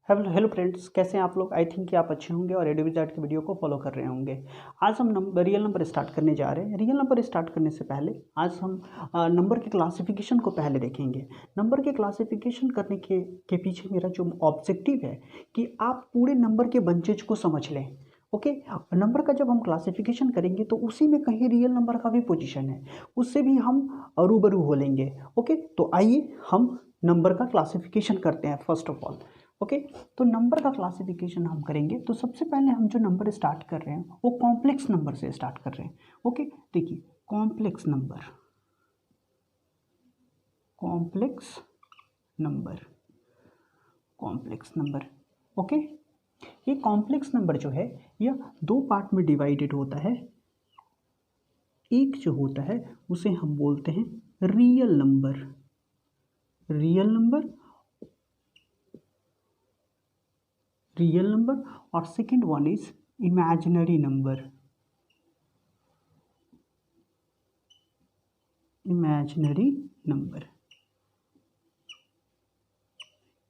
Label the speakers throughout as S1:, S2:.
S1: Hello hello friends, कैसे हैं आप लोग। आई थिंक कि आप अच्छे होंगे और एडुविज़ार्ड की वीडियो को फॉलो कर रहे होंगे। आज हम रियल नंबर स्टार्ट करने जा रहे हैं। रियल नंबर स्टार्ट करने से पहले आज हम नंबर के क्लासिफिकेशन को पहले देखेंगे। नंबर के क्लासिफिकेशन करने के पीछे मेरा जो ऑब्जेक्टिव है कि आप पूरे नंबर के बंचेज को समझ लें। ओके, नंबर का जब हम क्लासिफिकेशन करेंगे तो उसी में कहीं रियल नंबर का भी पोजीशन है, उससे भी हम रूबरू हो लेंगे। ओके, तो आइए हम नंबर का क्लासिफिकेशन करते हैं फर्स्ट ऑफ ऑल। ओके, तो नंबर का क्लासिफिकेशन हम करेंगे तो सबसे पहले हम जो नंबर स्टार्ट कर रहे हैं वो कॉम्प्लेक्स नंबर से स्टार्ट कर रहे हैं। ओके, देखिए complex number, complex number, complex number. Okay, ये कॉम्प्लेक्स नंबर जो है यह दो पार्ट में डिवाइडेड होता है। एक जो होता है उसे हम बोलते हैं real number, real number, real number, और second one is imaginary number, imaginary number,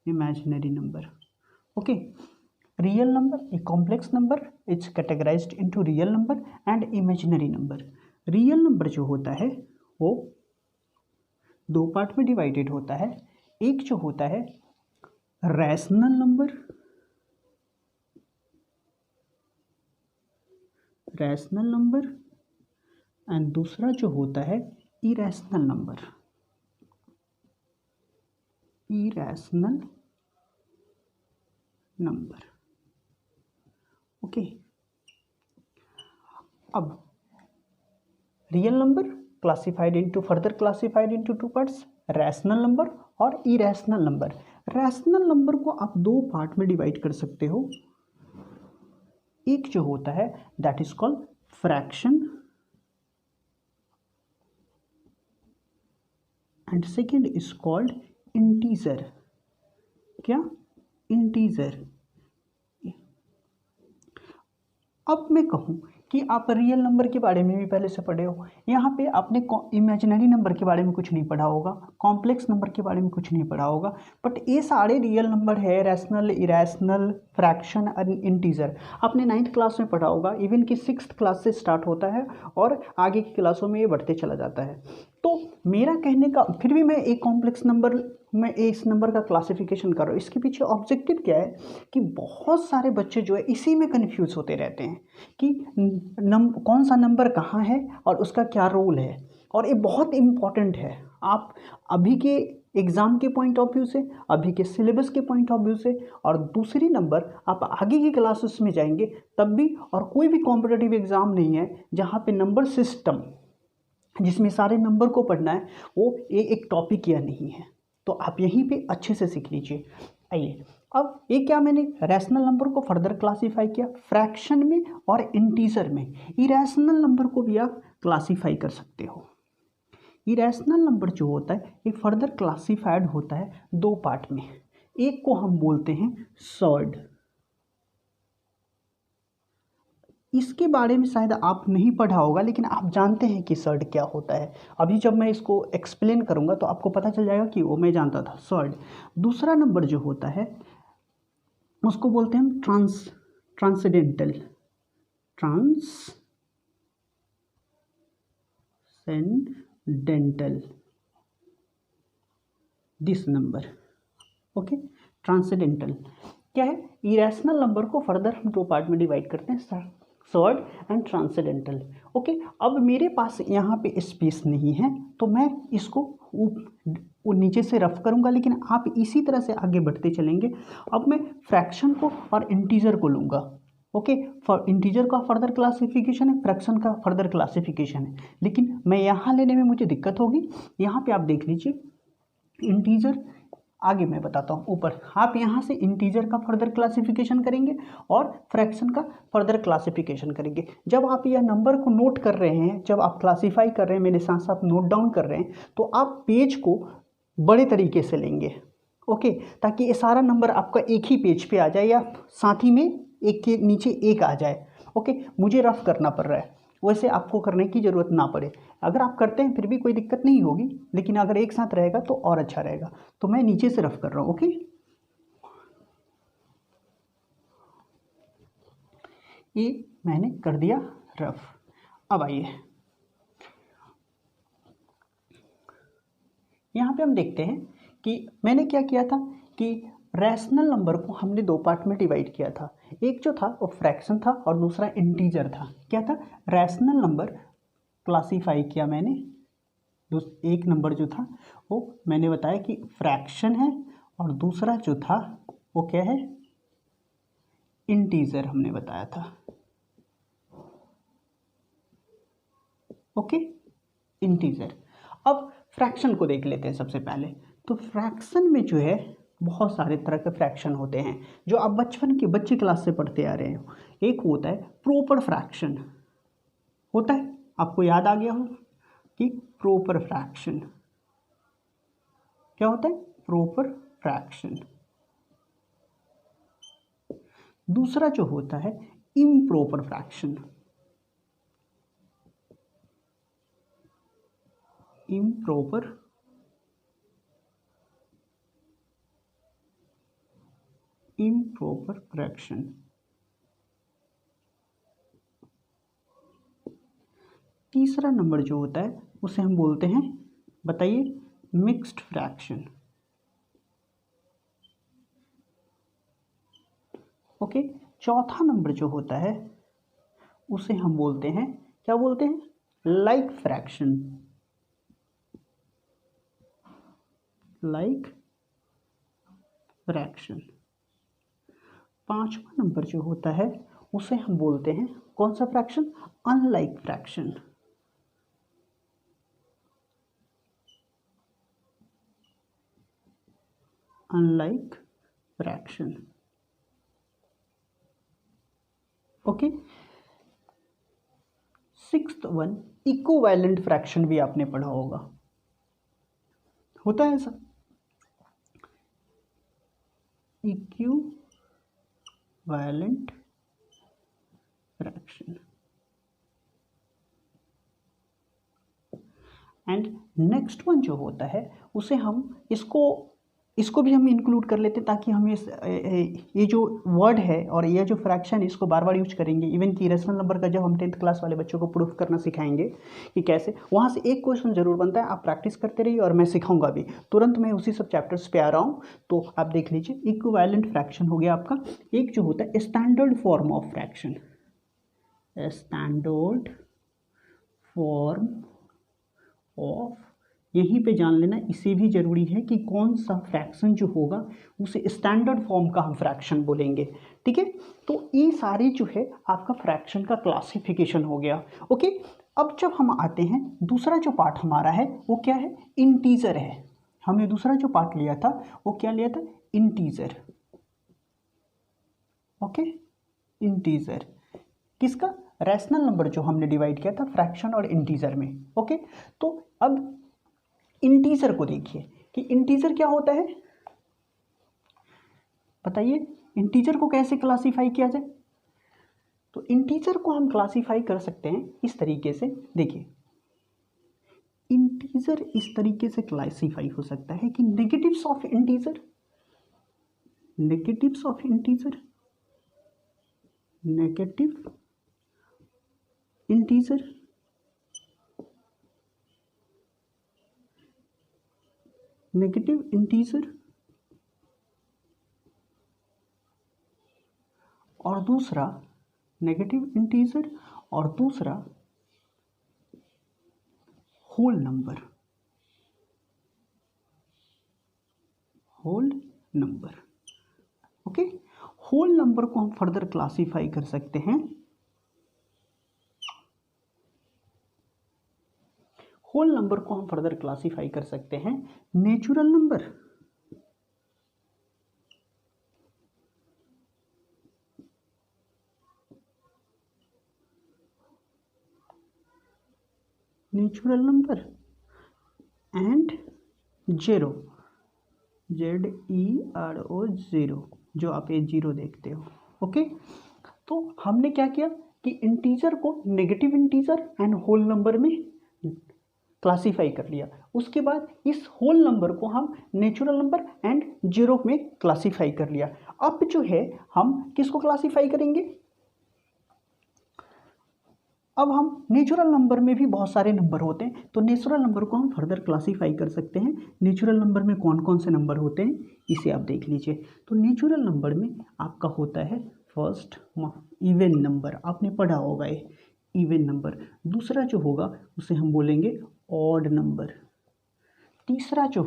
S1: imaginary number. Okay, real number, a complex number, it's categorized into real number and imaginary number. Real number जो होता है वो दो part में divided होता है। एक जो होता है rational number, rational number, and दूसरा जो होता है irrational number, irrational number. Okay, अब real number classified into further classified into two parts, rational number और इरेशनल नंबर। रैशनल नंबर को आप दो पार्ट में डिवाइड कर सकते हो। एक जो होता है that is called fraction and second is called integer. क्या? इंटीजर। अब मैं कहूँ कि आप रियल नंबर के बारे में भी पहले से पढ़े हो, यहाँ पे आपने इमेजिनरी नंबर के बारे में कुछ नहीं पढ़ा होगा, कॉम्प्लेक्स नंबर के बारे में कुछ नहीं पढ़ा होगा, बट ये सारे रियल नंबर है, रैशनल, इरेशनल, फ्रैक्शन और इंटीजर आपने 9th क्लास में पढ़ा होगा। इवन कि 6th क्लास से स्टार्ट होता है और आगे की क्लासों में ये बढ़ते चला जाता है। तो मेरा कहने का, फिर भी मैं एक कॉम्प्लेक्स नंबर में इस नंबर का क्लासिफिकेशन कर रहा हूँ। इसके पीछे ऑब्जेक्टिव क्या है कि बहुत सारे बच्चे जो है इसी में कन्फ्यूज़ होते रहते हैं कि कौन सा नंबर कहाँ है और उसका क्या रोल है, और ये बहुत इम्पॉर्टेंट है। आप अभी के एग्ज़ाम के पॉइंट ऑफ व्यू से, अभी के सिलेबस के पॉइंट ऑफ व्यू से, और दूसरी नंबर आप आगे की क्लासेस में जाएंगे तब भी, और कोई भी कॉम्पिटिटिव एग्ज़ाम नहीं है जहाँ पे नंबर सिस्टम जिसमें सारे नंबर को पढ़ना है वो ये एक टॉपिक या नहीं है। तो आप यहीं पे अच्छे से सीख लीजिए। आइए, अब ये क्या, मैंने रैशनल नंबर को फर्दर क्लासीफाई किया फ्रैक्शन में और इंटीजर में। इरेशनल नंबर को भी आप क्लासीफाई कर सकते हो। इरेशनल नंबर जो होता है ये फर्दर क्लासीफाइड होता है दो पार्ट में। एक को हम बोलते हैं सर्ड। इसके बारे में शायद आप नहीं पढ़ा होगा, लेकिन आप जानते हैं कि सर्ड क्या होता है। अभी जब मैं इसको एक्सप्लेन करूंगा तो आपको पता चल जाएगा कि वो मैं जानता था, सर्ड। दूसरा नंबर जो होता है उसको बोलते हैं हम transcendental, transcendental, this number. Okay, transcendental क्या है? इरेशनल नंबर को फर्दर हम दो पार्ट में डिवाइड करते हैं, सर्ड एंड ट्रांसडेंटल। ओके, अब मेरे पास यहाँ पे स्पेस नहीं है तो मैं इसको नीचे से रफ करूँगा, लेकिन आप इसी तरह से आगे बढ़ते चलेंगे। अब मैं फ्रैक्शन को और इंटीजर को लूँगा। ओके, इंटीजर का फर्दर क्लासिफिकेशन है, फ्रैक्शन का फर्दर क्लासिफिकेशन है, लेकिन मैं यहाँ लेने में मुझे दिक्कत होगी। यहाँ पे आप देख लीजिए, इंटीजर आगे मैं बताता हूँ ऊपर। आप यहाँ से इंटीजर का फर्दर क्लासिफिकेशन करेंगे और फ्रैक्शन का फर्दर क्लासिफिकेशन करेंगे। जब आप यह नंबर को नोट कर रहे हैं, जब आप क्लासीफाई कर रहे हैं, मेरे साथ साथ नोट डाउन कर रहे हैं, तो आप पेज को बड़े तरीके से लेंगे। ओके, ताकि ये सारा नंबर आपका एक ही पेज पे आ जाए या साथ ही में एक के नीचे एक आ जाए। ओके, मुझे रफ करना पड़ रहा है, वैसे आपको करने की ज़रूरत ना पड़े। अगर आप करते हैं फिर भी कोई दिक्कत नहीं होगी, लेकिन अगर एक साथ रहेगा तो और अच्छा रहेगा। तो मैं नीचे से रफ कर रहा हूँ। ओके, ये मैंने कर दिया रफ। अब आइए यहाँ पे हम देखते हैं कि मैंने क्या किया था कि रैशनल नंबर को हमने दो पार्ट में डिवाइड किया था। एक जो था वो फ्रैक्शन था और दूसरा इंटीजर था। क्या था? रैशनल नंबर क्लासीफाई किया मैंने। एक नंबर जो था वो मैंने बताया कि फ्रैक्शन है और दूसरा जो था वो क्या है? इंटीजर हमने बताया था। Okay, integer. अब फ्रैक्शन को देख लेते हैं सबसे पहले। तो फ्रैक्शन में जो है बहुत सारे तरह के फ्रैक्शन होते हैं जो आप बचपन के बच्चे क्लास से पढ़ते आ रहे हो। एक होता है प्रॉपर फ्रैक्शन, होता है, आपको याद आ गया हो कि प्रॉपर फ्रैक्शन क्या होता है? Proper fraction. दूसरा जो होता है इम्प्रॉपर फ्रैक्शन। Improper fraction. तीसरा नंबर जो होता है उसे हम बोलते हैं, बताइए, मिक्स्ड फ्रैक्शन। ओके, चौथा नंबर जो होता है उसे हम बोलते हैं, क्या बोलते हैं? Like fraction. Like fraction. पांचवा नंबर जो होता है उसे हम बोलते हैं, कौन सा fraction? Unlike fraction. Unlike fraction. Okay, sixth one equivalent fraction भी आपने पढ़ा होगा, होता है ऐसा? Equivalent fraction. And next one जो होता है उसे हम इसको भी हम इंक्लूड कर लेते हैं ताकि हम ये जो वर्ड है और ये जो फ्रैक्शन है इसको बार बार यूज करेंगे। इवन कि रेशनल नंबर का जब हम 10th क्लास वाले बच्चों को प्रूफ करना सिखाएंगे कि कैसे, वहाँ से एक क्वेश्चन जरूर बनता है। आप प्रैक्टिस करते रहिए और मैं सिखाऊंगा भी, तुरंत मैं उसी सब चैप्टर्स पे आ रहा हूँ। तो आप देख लीजिए, इक्विवेलेंट फ्रैक्शन हो गया आपका। एक जो होता है standard form of fraction. Standard form of, यहीं पे जान लेना, इसे भी जरूरी है कि कौन सा फ्रैक्शन जो होगा उसे स्टैंडर्ड फॉर्म का हम फ्रैक्शन बोलेंगे। ठीक है, तो ये सारे जो है आपका फ्रैक्शन का क्लासिफिकेशन हो गया। ओके, अब जब हम आते हैं, दूसरा जो पार्ट हमारा है वो क्या है? इंटीजर है। हमने दूसरा जो पार्ट लिया था वो क्या लिया था? इंटीजर। ओके, इंटीजर किसका? रैशनल नंबर जो हमने डिवाइड किया था फ्रैक्शन और इंटीजर में। ओके, तो अब इंटीजर को देखिए कि इंटीजर क्या होता है, बताइए, इंटीजर को कैसे क्लासिफाई किया जाए? तो इंटीजर को हम क्लासिफाई कर सकते हैं इस तरीके से। देखिए, इंटीजर इस तरीके से क्लासिफाई हो सकता है कि negatives of integer, negatives of integer, negative integer, negative integer, और दूसरा नेगेटिव इंटीजर, और दूसरा whole number, whole number. Okay, whole number को हम फर्दर क्लासिफाई कर सकते हैं। होल नंबर को हम फर्दर क्लासिफाई कर सकते हैं natural number, natural number and zero, ZERO, zero, जो आप ये जीरो देखते हो। ओके, तो हमने क्या किया कि इंटीजर को negative integer and whole number में क्लासीफाई कर लिया। उसके बाद इस होल नंबर को हम नेचुरल नंबर एंड जीरो में क्लासीफाई कर लिया। अब जो है हम किसको क्लासीफाई करेंगे? अब हम नेचुरल नंबर में भी बहुत सारे नंबर होते हैं, तो नेचुरल नंबर को हम फर्दर क्लासीफाई कर सकते हैं। नेचुरल नंबर में कौन कौन से नंबर होते हैं इसे आप देख लीजिए। तो नेचुरल नंबर में आपका होता है फर्स्ट इवन नंबर, आपने पढ़ा होगा ये इवन नंबर। दूसरा जो होगा उसे हम बोलेंगे ऑड नंबर। तीसरा जो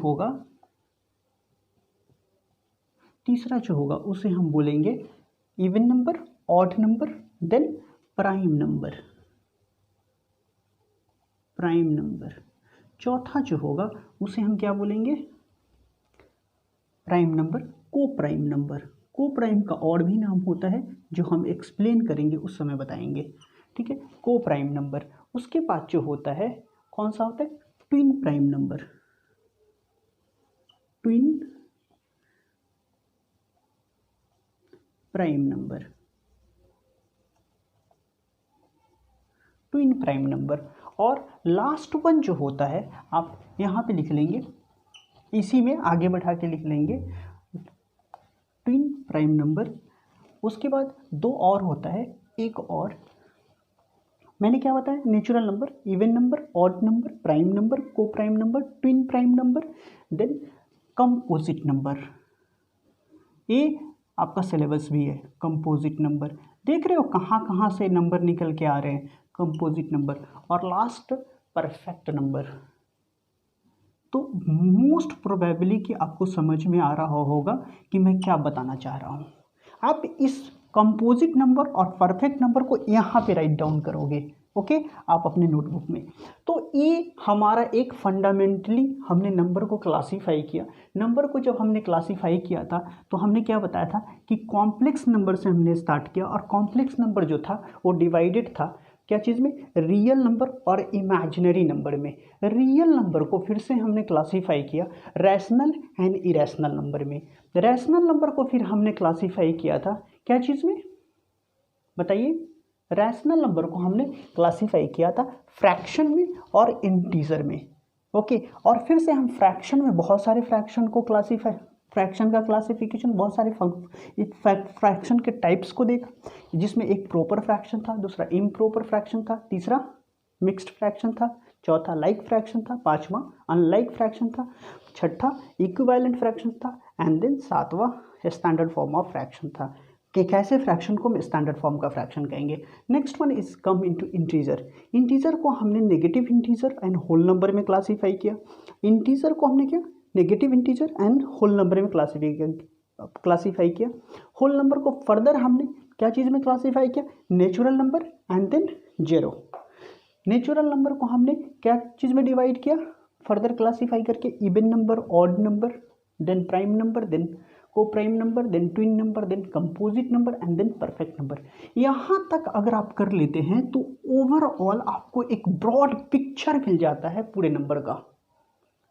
S1: होगा उसे हम बोलेंगे even number, odd number, then prime number. चौथा जो होगा उसे हम क्या बोलेंगे, prime number, coprime number. Coprime का और भी नाम होता है जो हम एक्सप्लेन करेंगे उस समय बताएंगे, ठीक है, को प्राइम नंबर। उसके बाद जो होता है कौन सा होता है, twin prime number. Twin prime number. और लास्ट वन जो होता है आप यहाँ पे लिख लेंगे, इसी में आगे बढ़ा के लिख लेंगे ट्विन प्राइम नंबर। उसके बाद दो और होता है, एक और मैंने क्या बताया, natural number, even number, odd number, prime number, coprime number, twin prime number, then composite number. ये आपका सिलेबस भी है, कंपोजिट नंबर। देख रहे हो कहाँ कहाँ से नंबर निकल के आ रहे हैं, कंपोजिट नंबर। और लास्ट परफेक्ट नंबर। तो मोस्ट प्रोबेबली कि आपको समझ में आ रहा होगा कि मैं क्या बताना चाह रहा हूँ। आप इस कंपोजिट नंबर और परफेक्ट नंबर को यहाँ पे राइट डाउन करोगे, ओके, आप अपने नोटबुक में। तो ये हमारा एक फंडामेंटली हमने नंबर को क्लासीफाई किया। नंबर को जब हमने क्लासीफाई किया था तो हमने क्या बताया था कि कॉम्प्लेक्स नंबर से हमने स्टार्ट किया, और कॉम्प्लेक्स नंबर जो था वो डिवाइडेड था क्या चीज़ में, रियल नंबर और इमेजिनरी नंबर में। रियल नंबर को फिर से हमने क्लासीफाई किया रैशनल एंड इरेशनल नंबर में। रैशनल नंबर को फिर हमने क्लासीफाई किया था क्या चीज़ में, बताइए। रैशनल नंबर को हमने क्लासीफाई किया था फ्रैक्शन में और इंटीजर में, ओके। और फिर से हम फ्रैक्शन में बहुत सारे फ्रैक्शन को फ्रैक्शन का क्लासिफिकेशन, बहुत सारे फ्रैक्शन के टाइप्स को देखा, जिसमें एक प्रॉपर फ्रैक्शन था, दूसरा इम्प्रॉपर फ्रैक्शन था, तीसरा मिक्स्ड फ्रैक्शन था, चौथा लाइक फ्रैक्शन था, पांचवा अनलाइक फ्रैक्शन था, छठा इक्विवेलेंट फ्रैक्शन था, एंड देन सातवां स्टैंडर्ड फॉर्म ऑफ फ्रैक्शन था। कि कैसे फ्रैक्शन को हम स्टैंडर्ड फॉर्म का फ्रैक्शन कहेंगे। Next one is come into integer. Integer को हमने negative integer and whole number में क्लासीफाई किया। इंटीजर को हमने क्या, negative integer and whole number में क्लासीफाई किया। होल नंबर को फर्दर हमने क्या चीज़ में क्लासीफाई किया, natural number and then zero. Natural number को हमने क्या चीज़ में डिवाइड किया, फर्दर क्लासीफाई करके even number, odd number, then prime number, then coprime number, then twin number, then composite number and then perfect number. यहाँ तक अगर आप कर लेते हैं तो ओवरऑल आपको एक ब्रॉड पिक्चर मिल जाता है पूरे नंबर का,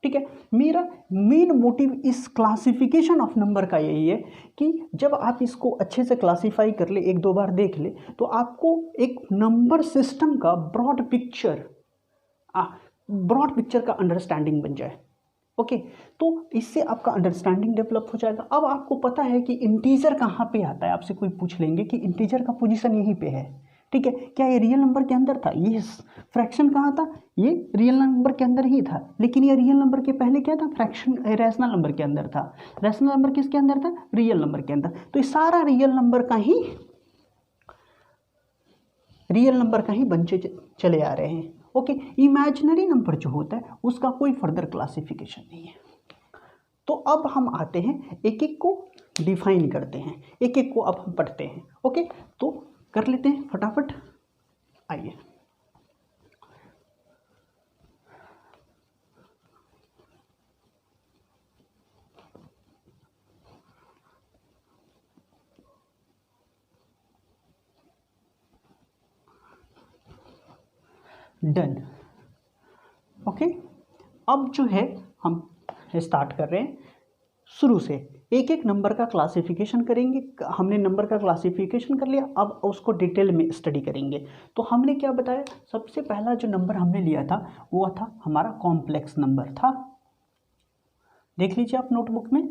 S1: ठीक है। मेरा मेन मोटिव इस क्लासिफिकेशन ऑफ नंबर का यही है कि जब आप इसको अच्छे से क्लासीफाई कर ले, एक दो बार देख ले, तो आपको एक नंबर सिस्टम का ब्रॉड पिक्चर का अंडरस्टैंडिंग बन जाए, ओके। तो इससे आपका अंडरस्टैंडिंग डेवलप हो जाएगा। अब आपको पता है कि इंटीजर कहाँ पे आता है, आपसे कोई पूछ लेंगे कि इंटीजर का पोजीशन यहीं पे है, ठीक है। क्या ये रियल नंबर के अंदर था, ये फ्रैक्शन कहाँ था, ये रियल नंबर के अंदर ही था। लेकिन ये रियल नंबर के पहले क्या था, फ्रैक्शन रैशनल नंबर के अंदर था। रैशनल नंबर किसके अंदर था, रियल नंबर के अंदर। तो ये सारा रियल नंबर का ही बन चले आ रहे हैं, ओके। इमेजिनरी नंबर जो होता है उसका कोई फर्दर क्लासिफिकेशन नहीं है। तो अब हम आते हैं, एक एक को डिफाइन करते हैं, एक एक को अब हम पढ़ते हैं, ओके। तो कर लेते हैं फटाफट, आइए। Done, okay. अब जो है हम स्टार्ट कर रहे हैं शुरू से, एक एक नंबर का क्लासिफिकेशन करेंगे। हमने नंबर का क्लासिफिकेशन कर लिया, अब उसको डिटेल में स्टडी करेंगे। तो हमने क्या बताया, सबसे पहला जो नंबर हमने लिया था वो था हमारा कॉम्प्लेक्स नंबर था। देख लीजिए आप नोटबुक में,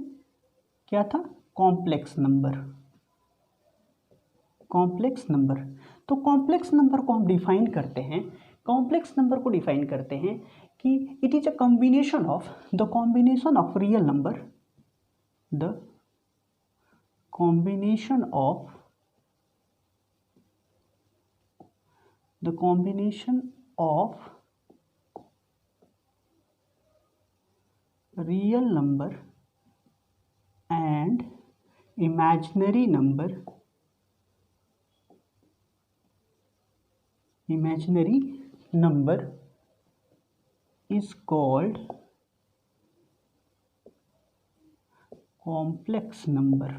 S1: क्या था, कॉम्प्लेक्स नंबर। Complex number. तो कॉम्प्लेक्स नंबर को हम डिफाइन करते हैं, कॉम्प्लेक्स नंबर को डिफाइन करते हैं कि it is a combination of the combination of real number, the combination of real number and imaginary number is called complex number।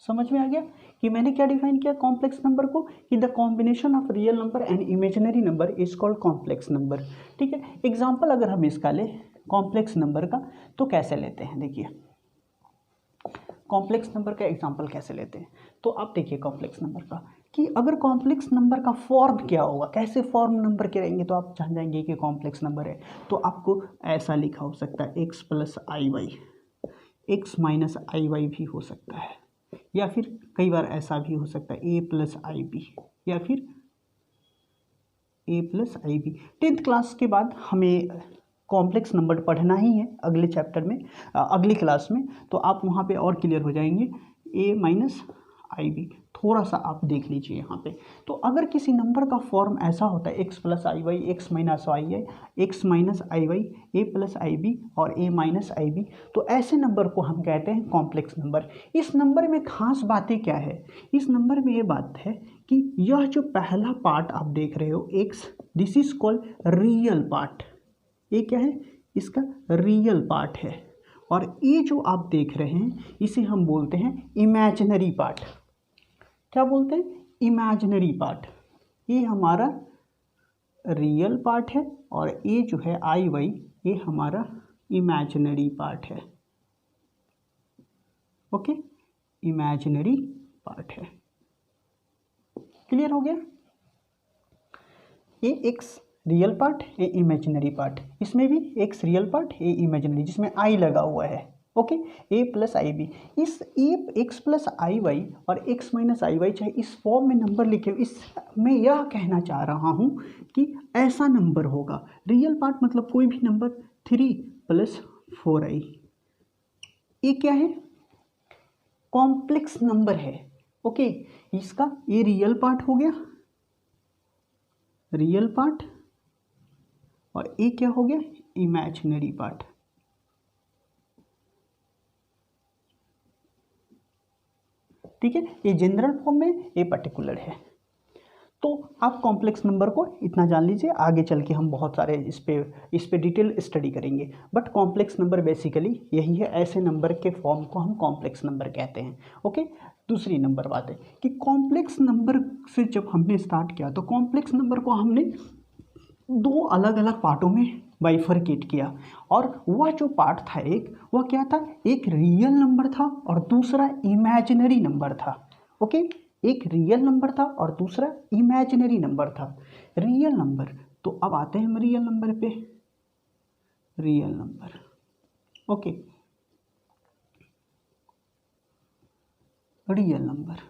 S1: समझ में आ गया कि मैंने क्या डिफाइन किया कॉम्प्लेक्स नंबर को, कि the combination of real number and imaginary number is called complex number. ठीक है, एग्जांपल अगर हम इसका ले कॉम्प्लेक्स नंबर का तो कैसे लेते हैं, देखिए कॉम्प्लेक्स नंबर का एग्जांपल कैसे लेते हैं। तो आप देखिए कॉम्प्लेक्स नंबर का कि अगर कॉम्प्लेक्स नंबर का फॉर्म क्या होगा, कैसे फॉर्म नंबर के रहेंगे, तो आप जान जाएंगे कि कॉम्प्लेक्स नंबर है तो आपको ऐसा लिखा हो सकता है x प्लस आई वाई, एक्स माइनस आई वाई भी हो सकता है, या फिर कई बार ऐसा भी हो सकता है a प्लस आई बी, या फिर a plus I B. 10th class के बाद हमें कॉम्प्लेक्स नंबर पढ़ना ही है अगले चैप्टर में, अगली क्लास में, तो आप वहाँ पे और क्लियर हो जाएंगे। a माइनस आई बी थोड़ा सा आप देख लीजिए यहाँ पे। तो अगर किसी नंबर का फॉर्म ऐसा होता है x plus I Y, x minus I I, x minus I Y, A plus I B और ए माइनस आई बी, तो ऐसे नंबर को हम कहते हैं कॉम्प्लेक्स नंबर। इस नंबर में खास बातें क्या है, इस नंबर में ये बात है कि यह जो पहला पार्ट आप देख रहे हो x, this is called real part. ये क्या है, इसका रियल पार्ट है। और ये जो आप देख रहे हैं इसे हम बोलते हैं इमेजिनरी पार्ट। क्या बोलते हैं, इमेजिनरी पार्ट। ये हमारा रियल पार्ट है और ये जो है आई वाई ये हमारा इमेजिनरी पार्ट है। ओके, इमेजिनरी पार्ट है। क्लियर हो गया, ये एक्स रियल पार्ट, ये इमेजिनरी पार्ट, इसमें भी एक्स रियल पार्ट, ये इमेजिनरी जिसमें आई लगा हुआ है। Okay, A plus I B, इस ए एक्स प्लस आई वाई और एक्स माइनस आई वाई चाहे इस फॉर्म में नंबर लिखे, इस मैं यह कहना चाह रहा हूँ कि ऐसा नंबर होगा रियल पार्ट, मतलब कोई भी नंबर 3 प्लस 4i, ये क्या है, कॉम्प्लेक्स नंबर है। ओके, इसका ये रियल पार्ट हो गया, रियल पार्ट, और ये क्या हो गया, इमेजिनरी पार्ट। ठीक है, ये जनरल फॉर्म में, ये पर्टिकुलर है। तो आप कॉम्प्लेक्स नंबर को इतना जान लीजिए, आगे चल के हम बहुत सारे इस पे डिटेल स्टडी करेंगे। बट कॉम्प्लेक्स नंबर बेसिकली यही है, ऐसे नंबर के फॉर्म को हम कॉम्प्लेक्स नंबर कहते हैं। ओके, दूसरी नंबर बात है कि कॉम्प्लेक्स नंबर से जब हमने स्टार्ट किया तो कॉम्प्लेक्स नंबर को हमने दो अलग अलग पार्टों में बाइफरकेट किया, और वह जो पार्ट था एक, वह क्या था, एक रियल नंबर था और दूसरा इमेजिनरी नंबर था। ओके, एक रियल नंबर था और दूसरा इमेजिनरी नंबर था। रियल नंबर, तो अब आते हैं हम रियल नंबर पे। Real number, okay, real number.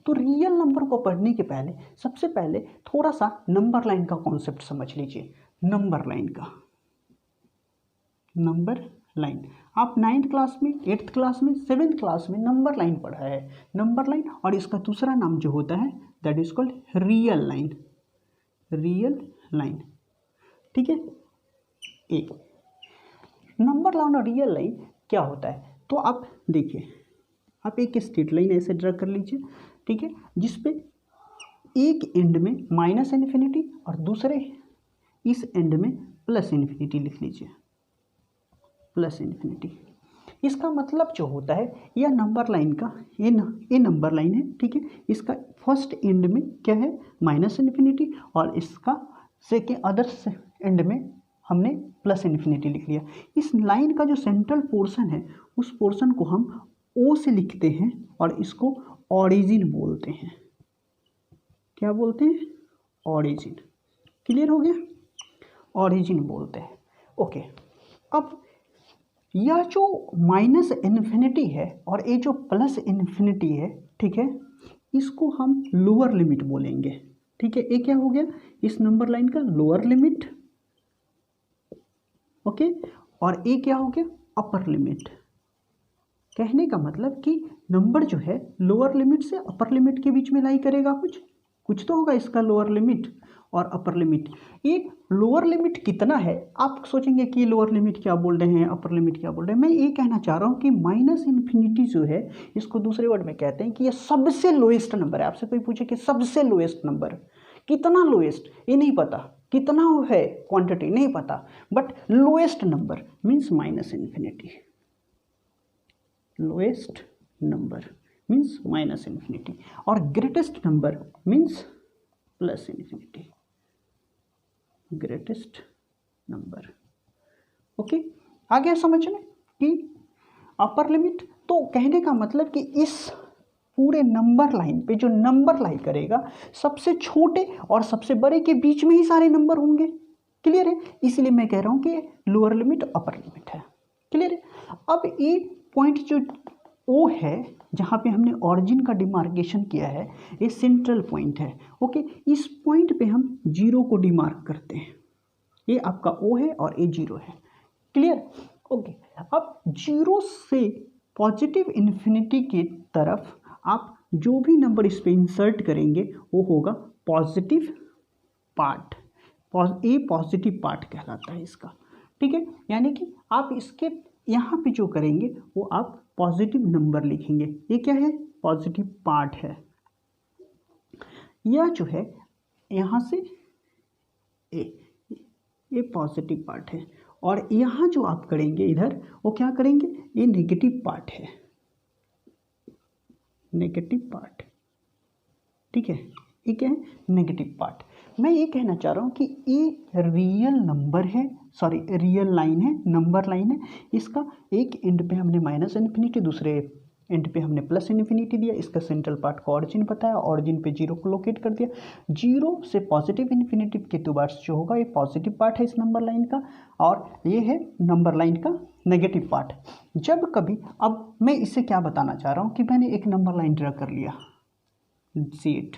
S1: तो रियल नंबर को पढ़ने के पहले सबसे पहले थोड़ा सा नंबर लाइन का कॉन्सेप्ट समझ लीजिए। नंबर लाइन का, नंबर लाइन आप 9th क्लास में, 8th क्लास में, 7th क्लास में नंबर लाइन पढ़ा है। नंबर लाइन, और इसका दूसरा नाम जो होता है that is called real line. Real line, ठीक है। एक नंबर लाइन और रियल लाइन क्या होता है, तो आप देखिए, आप एक स्ट्रेट लाइन ऐसे ड्रा कर लीजिए, ठीक है, जिसपे एक एंड में माइनस इन्फिनिटी और दूसरे इस एंड में प्लस इन्फिनिटी लिख लीजिए, प्लस इन्फिनिटी। इसका मतलब जो होता है, यह नंबर लाइन का ये नंबर लाइन है, ठीक है। इसका फर्स्ट एंड में क्या है, माइनस इन्फिनिटी, और इसका सेकेंड अदर एंड में हमने प्लस इन्फिनिटी लिख लिया। इस लाइन का जो सेंट्रल पोर्शन है, उस पोर्शन को हम ओ से लिखते हैं और इसको ऑरिजिन बोलते हैं। क्या बोलते हैं, ऑरिजिन। क्लियर हो गया, ऑरिजिन बोलते हैं। ओके, अब यह जो माइनस इन्फिनिटी है और ये जो प्लस इन्फिनिटी है, ठीक है, इसको हम लोअर लिमिट बोलेंगे। ठीक है, ये क्या हो गया, इस नंबर लाइन का लोअर लिमिट, ओके, और ये क्या हो गया, अपर लिमिट। कहने का मतलब कि नंबर जो है लोअर लिमिट से अपर लिमिट के बीच में लाई करेगा, कुछ तो होगा इसका लोअर लिमिट और अपर लिमिट। ये लोअर लिमिट कितना है, आप सोचेंगे कि लोअर लिमिट क्या बोल रहे हैं, अपर लिमिट क्या बोल रहे हैं। मैं ये कहना चाह रहा हूँ कि माइनस इन्फिनिटी जो है, इसको दूसरे वर्ड में कहते हैं कि ये सबसे लोएस्ट नंबर है। आपसे कोई पूछे कि सबसे लोएस्ट नंबर कितना, लोएस्ट ये नहीं पता, कितना है क्वांटिटी नहीं पता, but lowest number means minus infinity. Lowest number means minus infinity और greatest number means plus infinity, greatest number. Okay, आ गया समझ में कि अपर लिमिट। तो कहने का मतलब कि इस पूरे नंबर लाइन पे जो नंबर लाई करेगा, सबसे छोटे और सबसे बड़े के बीच में ही सारे नंबर होंगे। क्लियर है, इसलिए मैं कह रहा हूं कि लोअर लिमिट अपर लिमिट है। क्लियर है। अब ये पॉइंट जो ओ है, जहाँ पे हमने ऑरिजिन का डिमार्केशन किया है, ये सेंट्रल पॉइंट है। ओके, इस पॉइंट पे हम जीरो को डिमार्क करते हैं। ये आपका ओ है और ये जीरो है। क्लियर। ओके, अब जीरो से पॉजिटिव इन्फिनिटी की तरफ आप जो भी नंबर इस पे इंसर्ट करेंगे वो होगा पॉजिटिव पार्ट। ये पॉजिटिव पार्ट कहलाता है इसका। ठीक है, यानी कि आप इसके यहाँ पे जो करेंगे वो आप पॉजिटिव नंबर लिखेंगे। ये क्या है, पॉजिटिव पार्ट है। यह जो है यहाँ से ये पॉजिटिव पार्ट है, और यहाँ जो आप करेंगे इधर, वो क्या करेंगे, ये नेगेटिव पार्ट है, नेगेटिव पार्ट। ठीक है, ये क्या है, नेगेटिव पार्ट। मैं ये कहना चाह रहा हूँ कि ये रियल नंबर है, सॉरी रियल लाइन है, नंबर लाइन है। इसका एक एंड पे हमने माइनस इन्फिनिटी, दूसरे एंड पे हमने प्लस इन्फिनिटी दिया। इसका सेंट्रल पार्ट को ऑरिजिन बताया, ऑरिजिन पे जीरो को लोकेट कर दिया। जीरो से पॉजिटिव इन्फिनिटी के टुवर्ड्स जो होगा ये पॉजिटिव पार्ट है इस नंबर लाइन का, और ये है नंबर लाइन का नेगेटिव पार्ट। जब कभी, अब मैं इससे क्या बताना चाह रहा हूँ कि मैंने एक नंबर लाइन ड्रा कर लिया, Z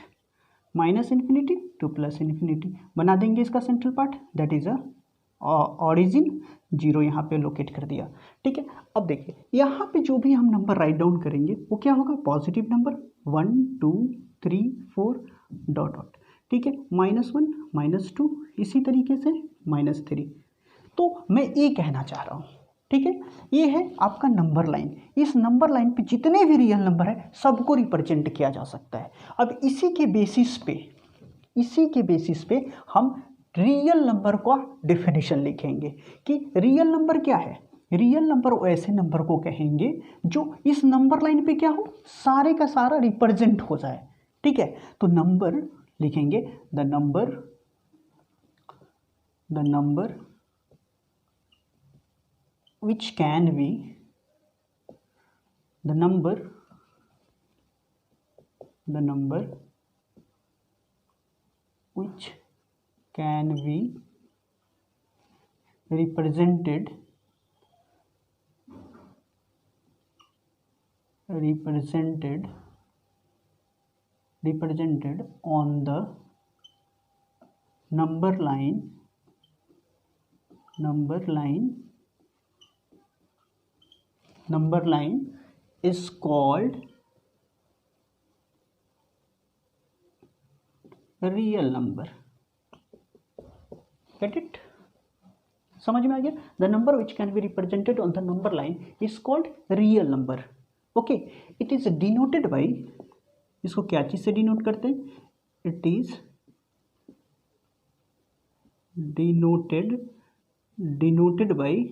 S1: minus infinity two plus infinity, बना देंगे इसका central part, that is a origin, zero यहाँ पे लोकेट कर दिया। ठीक है, अब देखिए यहाँ पे जो भी हम नंबर राइट डाउन करेंगे वो क्या होगा, पॉजिटिव नंबर 1 2 3 4 डॉट डॉट। ठीक है, -1 -2 इसी तरीके से -3। तो मैं ये कहना चाह रहा हूँ, ठीक है, ये है आपका नंबर लाइन। इस नंबर लाइन पे जितने भी रियल नंबर है सबको रिप्रेजेंट किया जा सकता है। अब इसी के बेसिस पे हम रियल नंबर का डेफिनेशन लिखेंगे कि रियल नंबर क्या है। रियल नंबर ऐसे नंबर को कहेंगे जो इस नंबर लाइन पे क्या हो, सारे का सारा रिप्रेजेंट हो जाए। ठीक है, तो नंबर लिखेंगे the number which can be the number which can be represented on the number line is called real number. Get it, समझ में आ गया। The number which can be represented on the number line is called real number. Okay, it is denoted by, इसको क्या चीज से denote करते हैं, it is denoted by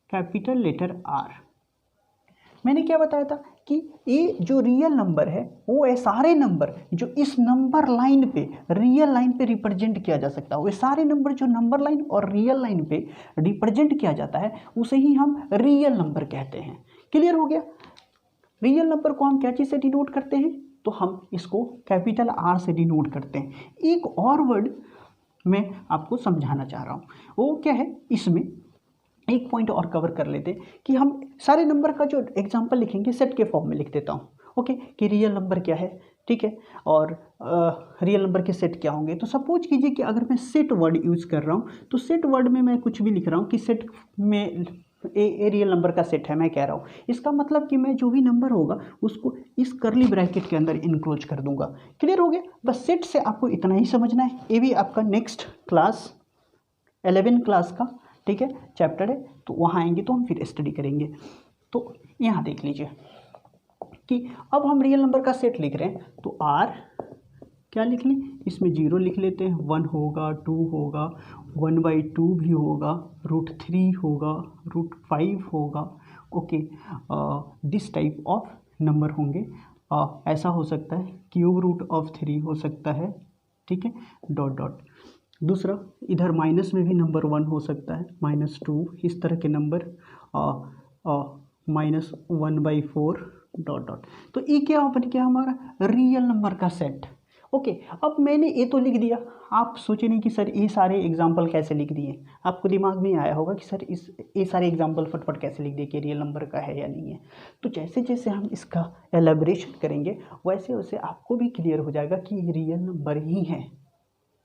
S1: capital letter R. मैंने क्या बताया था कि ये जो रियल नंबर है वो है सारे नंबर जो इस नंबर लाइन पे, रियल लाइन पे रिप्रेजेंट किया जा सकता है। वो सारे नंबर जो नंबर लाइन और रियल लाइन पे रिप्रेजेंट किया जाता है उसे ही हम रियल नंबर कहते हैं। क्लियर हो गया। रियल नंबर को हम क्या चीज़ से डिनोट करते हैं, तो हम इसको कैपिटल आर से डिनोट करते हैं। एक और वर्ड मैं आपको समझाना चाह रहा हूँ, वो क्या है, इसमें एक पॉइंट और कवर कर लेते हैं कि हम सारे नंबर का जो एग्जांपल लिखेंगे सेट के फॉर्म में लिख देता हूँ। ओके, कि रियल नंबर क्या है, ठीक है, और रियल नंबर के सेट क्या होंगे। तो सपोज कीजिए कि अगर मैं सेट वर्ड यूज़ कर रहा हूँ, तो सेट वर्ड में मैं कुछ भी लिख रहा हूँ कि सेट में ए रियल नंबर का सेट है, मैं कह रहा हूँ, इसका मतलब कि मैं जो भी नंबर होगा उसको इस करली ब्रैकेट के अंदर इनक्लोज कर दूंगा। क्लियर हो गया? बस सेट से आपको इतना ही समझना है। ये भी आपका नेक्स्ट क्लास 11 क्लास का, ठीक है, चैप्टर है, तो वहाँ आएंगे तो हम फिर स्टडी करेंगे। तो यहाँ देख लीजिए कि अब हम रियल नंबर का सेट लिख रहे हैं, तो आर क्या लिख लें, इसमें 0 लिख लेते हैं, 1 होगा, 2 होगा, 1/2 भी होगा, √3 होगा, √5 होगा। Okay, this type of number होंगे। ऐसा हो सकता है क्यूब रूट ऑफ 3 हो सकता है, ठीक है, डॉट डॉट। दूसरा इधर माइनस में भी नंबर 1 हो सकता है, -2, इस तरह के नंबर, -1/4 डॉट डॉट। तो ये क्या बन गया हमारा रियल नंबर का सेट। ओके, अब मैंने ये तो लिख दिया। आप सोचे नहीं कि सर ये सारे एग्जाम्पल कैसे लिख दिए, आपको दिमाग में आया होगा कि सर ये सारे एग्जाम्पल फटफट कैसे लिख दिए कि रियल नंबर का है या नहीं है। तो जैसे जैसे हम इसका एलेबरेशन करेंगे वैसे वैसे आपको भी क्लियर हो जाएगा कि ये रियल नंबर ही है,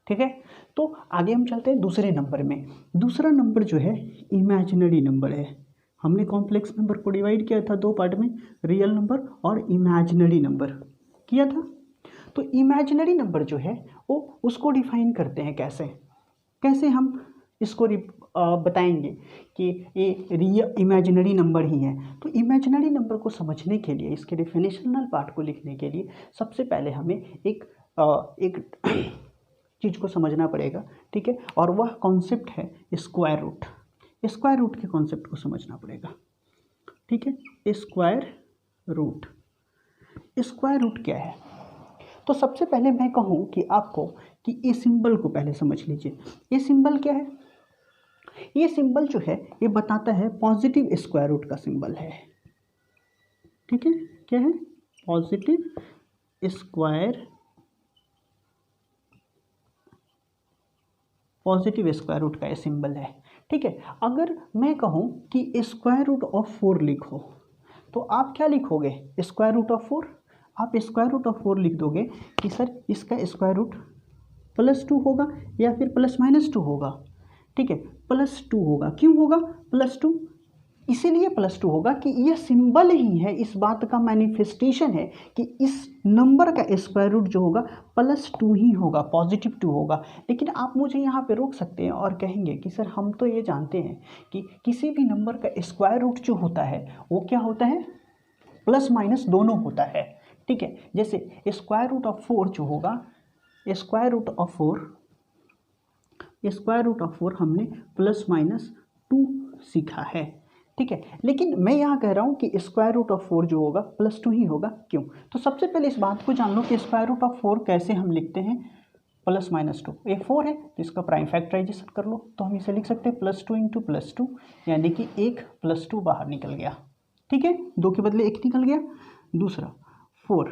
S1: ठीक है। तो आगे हम चलते हैं दूसरे नंबर में। दूसरा नंबर जो है इमेजिनरी नंबर है। हमने कॉम्प्लेक्स नंबर को डिवाइड किया था 2 पार्ट में, रियल नंबर और इमेजिनरी नंबर किया था। तो इमेजिनरी नंबर जो है वो उसको डिफाइन करते हैं कैसे, कैसे हम इसको बताएंगे कि ये रियल इमेजिनरी नंबर ही है। तो इमेजिनरी नंबर को समझने के लिए, इसके डिफिनेशनल पार्ट को लिखने के लिए सबसे पहले हमें एक चीज़ को समझना पड़ेगा, ठीक है, और वह कॉन्सेप्ट है स्क्वायर रूट। स्क्वायर रूट के कॉन्सेप्ट को समझना पड़ेगा, ठीक है। स्क्वायर रूट, स्क्वायर रूट क्या है? तो सबसे पहले मैं कहूँ कि आपको कि ये सिंबल को पहले समझ लीजिए। ये सिंबल क्या है? ये सिंबल जो है ये बताता है पॉजिटिव स्क्वायर रूट का सिंबल है, ठीक है। क्या है? Positive square, positive square root का ये सिंबल है, ठीक है। अगर मैं कहूँ कि स्क्वायर रूट ऑफ 4 लिखो, तो आप क्या लिखोगे? स्क्वायर रूट ऑफ 4, आप स्क्वायर रूट ऑफ 4 लिख दोगे कि सर इसका स्क्वायर रूट +2 होगा या फिर ±2 होगा, ठीक है, +2 होगा। क्यों होगा +2? इसीलिए +2 होगा कि यह सिंबल ही है, इस बात का मैनिफेस्टेशन है कि इस नंबर का स्क्वायर रूट जो होगा +2 ही होगा, पॉजिटिव 2 होगा। लेकिन आप मुझे यहाँ पे रोक सकते हैं और कहेंगे कि सर हम तो ये जानते हैं कि किसी भी नंबर का स्क्वायर रूट जो होता है वो क्या होता है, ± दोनों होता है, ठीक है। जैसे स्क्वायर रूट ऑफ 4 जो होगा, स्क्वायर रूट ऑफ 4 हमने ±2 सीखा है, ठीक है। लेकिन मैं यहाँ कह रहा हूँ कि स्क्वायर रूट ऑफ 4 जो होगा +2 ही होगा। क्यों? तो सबसे पहले इस बात को जान लो कि स्क्वायर रूट ऑफ 4 कैसे हम लिखते हैं, ±2। ये 4 है तो इसका प्राइम फैक्टराइजेशन कर लो, तो हम इसे लिख सकते हैं +2 × +2, यानी कि 1 +2 बाहर निकल गया, ठीक है, 2 के बदले 1 निकल गया। दूसरा 4,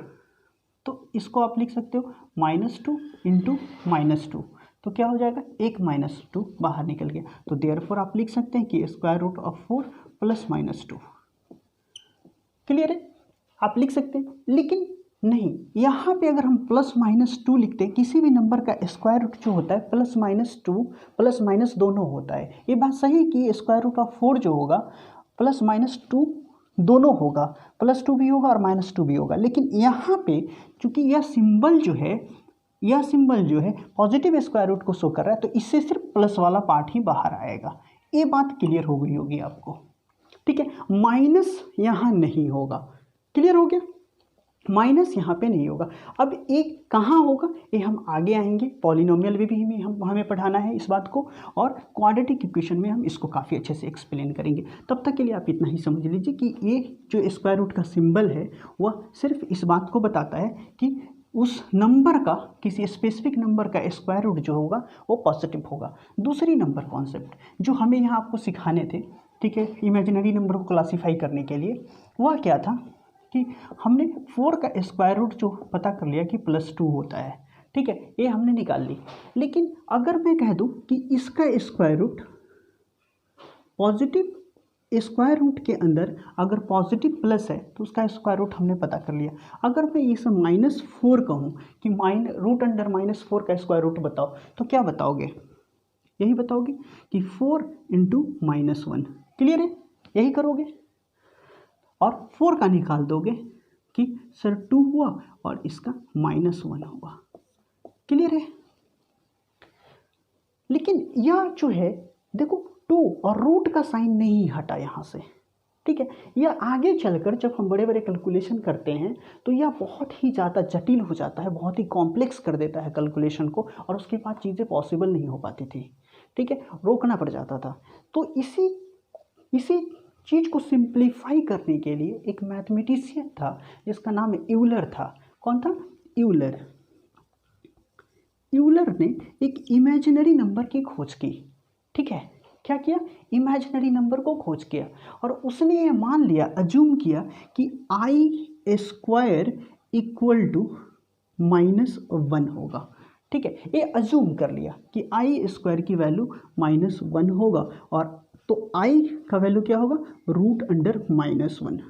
S1: तो इसको आप लिख सकते हो -2 × -2, तो क्या हो जाएगा, 1 -2 बाहर निकल गया। तो देयरफॉर आप लिख सकते हैं कि स्क्वायर रूट ऑफ 4 +-2। क्लियर है? आप लिख सकते हैं। लेकिन नहीं, यहाँ पे अगर हम +-2 लिखते हैं, किसी भी नंबर का स्क्वायर रूट जो होता है +-2 ± दोनों होता है। ये बात सही कि स्क्वायर रूट ऑफ 4 जो होगा +-2 दोनों होगा, +2 भी होगा और -2 भी होगा। लेकिन यहाँ पे चूंकि यह सिंबल जो है पॉजिटिव स्क्वायर रूट को शो कर रहा है, तो इससे सिर्फ प्लस वाला पार्ट ही बाहर आएगा। ये बात क्लियर हो गई होगी आपको, ठीक है। माइनस यहाँ नहीं होगा, क्लियर हो गया, माइनस यहाँ पे नहीं होगा। अब एक कहाँ होगा ये हम आगे आएंगे, पॉलिनोमियल में भी हमें पढ़ाना है इस बात को, और क्वाड्रेटिक इक्वेशन में हम इसको काफ़ी अच्छे से एक्सप्लेन करेंगे। तब तक के लिए आप इतना ही समझ लीजिए कि ये जो स्क्वायर रूट का सिंबल है वह सिर्फ इस बात को बताता है कि उस नंबर का, किसी स्पेसिफिक नंबर का स्क्वायर रूट जो होगा वो पॉजिटिव होगा। दूसरी नंबर कॉन्सेप्ट जो हमें यहाँ आपको सिखाने थे, ठीक है, इमेजिनरी नंबर को क्लासीफाई करने के लिए, वह क्या था कि हमने 4 का स्क्वायर रूट जो पता कर लिया कि +2 होता है, ठीक है, ये हमने निकाल ली। लेकिन अगर मैं कह दूं कि इसका square root positive square root के अंदर अगर पॉजिटिव प्लस है तो उसका स्क्वायर रूट हमने पता कर लिया। अगर मैं इस -4 कहूँ कि रूट अंडर -4 का स्क्वायर रूट बताओ तो क्या बताओगे? यही बताओगे कि 4 × -1। क्लियर है? यही करोगे और 4 का निकाल दोगे कि सर 2 हुआ और इसका -1 हुआ। क्लियर है? लेकिन यह जो है देखो 2 और रूट का साइन नहीं हटा यहाँ से, ठीक है। यह आगे चलकर जब हम बड़े बड़े कैलकुलेशन करते हैं तो यह बहुत ही ज़्यादा जटिल हो जाता है, बहुत ही कॉम्प्लेक्स कर देता है कैलकुलेशन को, और उसके बाद चीज़ें पॉसिबल नहीं हो पाती थी, ठीक है, रोकना पड़ जाता था। तो इसी चीज़ को सिंप्लीफाई करने के लिए एक मैथमेटिशियन था जिसका नाम यूलर था। कौन था? यूलर। यूलर ने एक इमेजिनरी नंबर की खोज की, ठीक है। क्या किया? इमेजिनरी नंबर को खोज किया और उसने ये मान लिया, अज्यूम किया कि I² = -1 होगा, ठीक है। ये अज्यूम कर लिया कि I² की वैल्यू -1 होगा, और तो I का वैल्यू क्या होगा? Root under -1।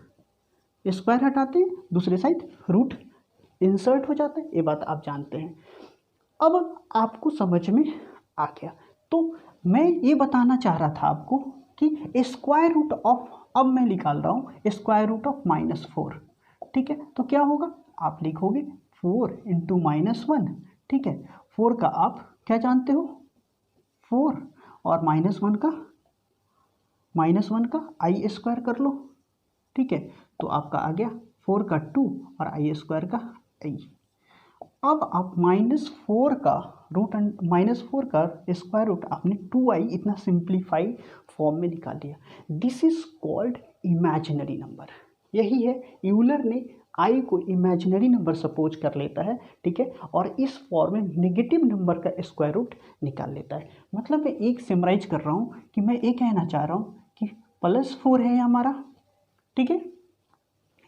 S1: स्क्वायर हटाते हैं, दूसरे साइड रूट इंसर्ट हो जाता है, ये बात आप जानते हैं। अब आपको समझ में आ गया। तो मैं ये बताना चाह रहा था आपको कि स्क्वायर रूट ऑफ, अब मैं निकाल रहा हूँ स्क्वायर रूट ऑफ -4, ठीक है। तो क्या होगा? आप लिखोगे 4 × -1, ठीक है। 4 का आप क्या जानते हो? 4 और -1 का I² कर लो, ठीक है। तो आपका आ गया 4 का 2 और I² का I। अब आप -4 का स्क्वायर रूट आपने 2i इतना सिंप्लीफाई फॉर्म में निकाल लिया। This is called imaginary number. यही है, यूलर ने i को इमेजिनरी नंबर सपोज कर लेता है, ठीक है, और इस फॉर्म में नेगेटिव नंबर का स्क्वायर रूट निकाल लेता है। मतलब मैं एक समराइज कर रहा हूँ कि मैं ये कहना चाह रहा हूँ कि +4 है हमारा, ठीक है,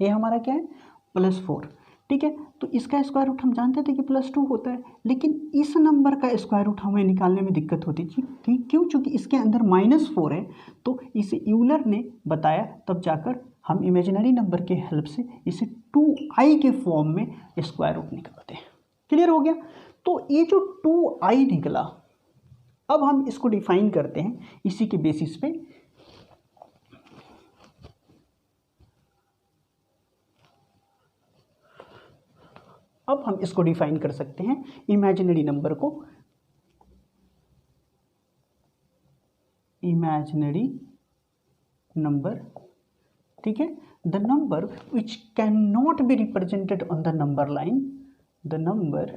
S1: ये हमारा क्या है? +4, ठीक है। तो इसका स्क्वायर रूट हम जानते थे कि +2 होता है, लेकिन इस नंबर का स्क्वायर रूट हमें निकालने में दिक्कत होती थी। क्यों? चूँकि इसके अंदर -4 है, तो इसे यूलर ने बताया, तब जाकर हम इमेजिनरी नंबर के हेल्प से इसे 2i के फॉर्म में स्क्वायर रूट निकालते हैं। क्लियर हो गया? तो ये जो 2i निकला, अब हम इसको डिफाइन करते हैं इसी के बेसिस पे। अब हम इसको डिफाइन कर सकते हैं इमेजिनरी नंबर को, इमेजिनरी नंबर, ठीक है, the number which can not be represented on the number line, the number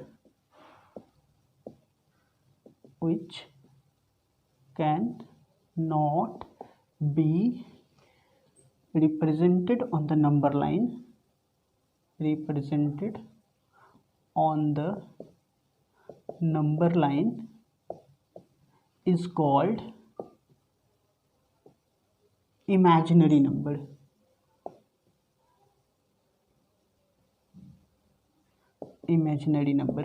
S1: which can not be represented on the number line, represented on the number line is called imaginary number. Imaginary number,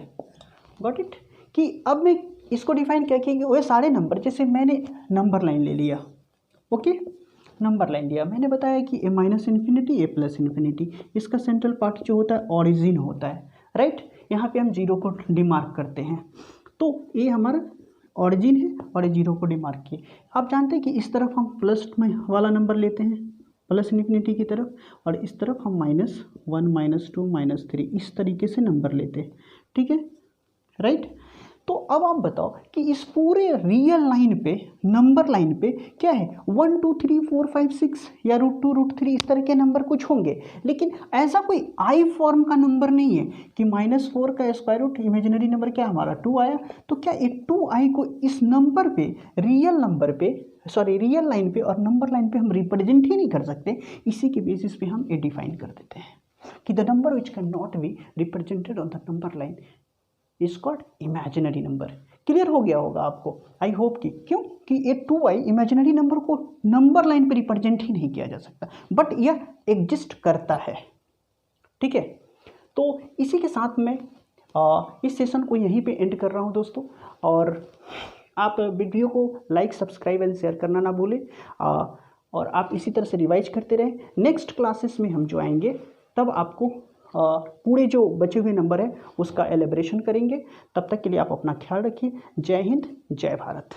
S1: got it? कि अब मैं इसको define क्या किया कि वो सारे number, जैसे मैंने नंबर लाइन ले लिया, ओके, नंबर लाइन लिया, मैंने बताया कि a -∞ a +∞, इसका सेंट्रल पार्ट जो होता है ऑरिजिन होता है, राइट। यहाँ पे हम 0 को डिमार्क करते हैं, तो ये हमारा ऑरिजिन है और ये 0 को डिमार्क किए। आप जानते हैं कि इस तरफ हम प्लस में वाला नंबर लेते हैं, +∞ की तरफ, और इस तरफ हम -1 -2 -3 इस तरीके से नंबर लेते हैं, ठीक है, राइट। तो अब आप बताओ कि इस पूरे रियल लाइन पे, नंबर लाइन पे क्या है? 1 2 3 4 5 6 या √2 √3 इस तरह के नंबर कुछ होंगे, लेकिन ऐसा कोई आई फॉर्म का नंबर नहीं है कि -4 का स्क्वायर रूट इमेजिनरी नंबर क्या हमारा 2 आया। तो क्या ये 2i को इस नंबर पे, रियल लाइन पे और नंबर लाइन पे हम रिप्रेजेंट ही नहीं कर सकते? इसी के बेसिस पे हम ये डिफाइन कर देते हैं कि the number which can not be represented on the number line is called imaginary number. Clear हो गया होगा आपको, आई होप कि, क्यों कि ये 2i इमेजिनरी नंबर को नंबर लाइन पे रिप्रेजेंट ही नहीं किया जा सकता, बट यह एग्जिस्ट करता है, ठीक है। तो इसी के साथ मैं इस सेशन को यहीं पे एंड कर रहा हूँ दोस्तों, और आप वीडियो को लाइक, सब्सक्राइब एंड शेयर करना ना भूलें। और आप इसी तरह से रिवाइज करते रहें। नेक्स्ट क्लासेस में हम जो आएंगे तब आपको पूरे जो बचे हुए नंबर है उसका एलिब्रेशन करेंगे। तब तक के लिए आप अपना ख्याल रखिए। जय हिंद, जय भारत।